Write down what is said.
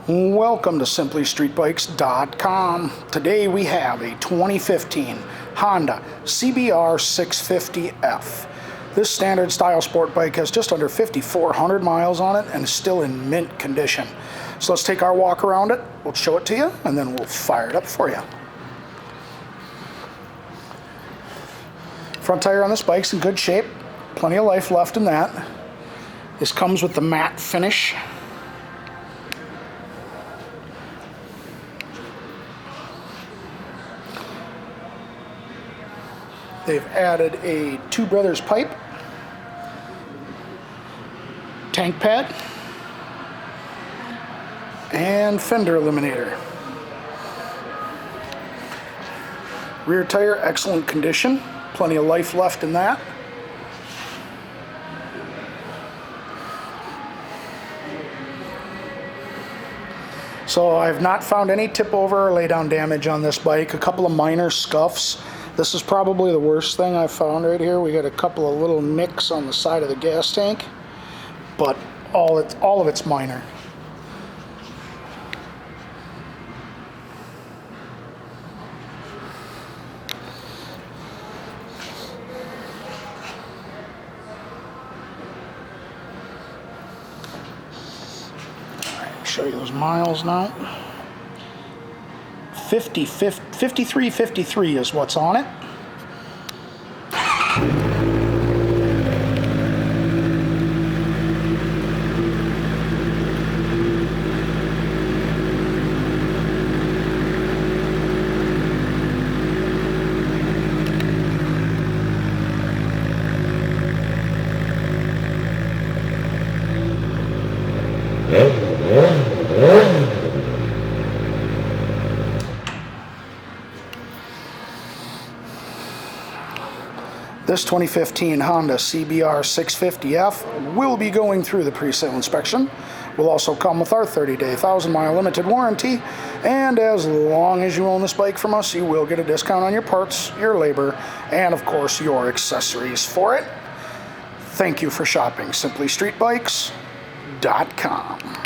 Welcome to simplystreetbikes.com. Today we have a 2015 Honda CBR650F. This standard style sport bike has just under 5,400 miles on it and is still in mint condition. So let's take our walk around it, we'll show it to you, and then we'll fire it up for you. Front tire on this bike's in good shape, plenty of life left in that. This comes with the matte finish. They've added a Two Brothers pipe, tank pad, and fender eliminator. Rear tire, excellent condition, plenty of life left in that. So I've not found any tip over or lay down damage on this bike. A couple of minor scuffs. This is probably the worst thing I've found right here. We got a couple of little nicks on the side of the gas tank, but all of it's minor. Show you those miles now. 5353 is what's on it. This 2015 Honda CBR650F will be going through the pre-sale inspection. Will also come with our 30-day, 1,000-mile limited warranty, and as long as you own this bike from us, you will get a discount on your parts, your labor, and of course your accessories for it. Thank you for shopping simplystreetbikes.com.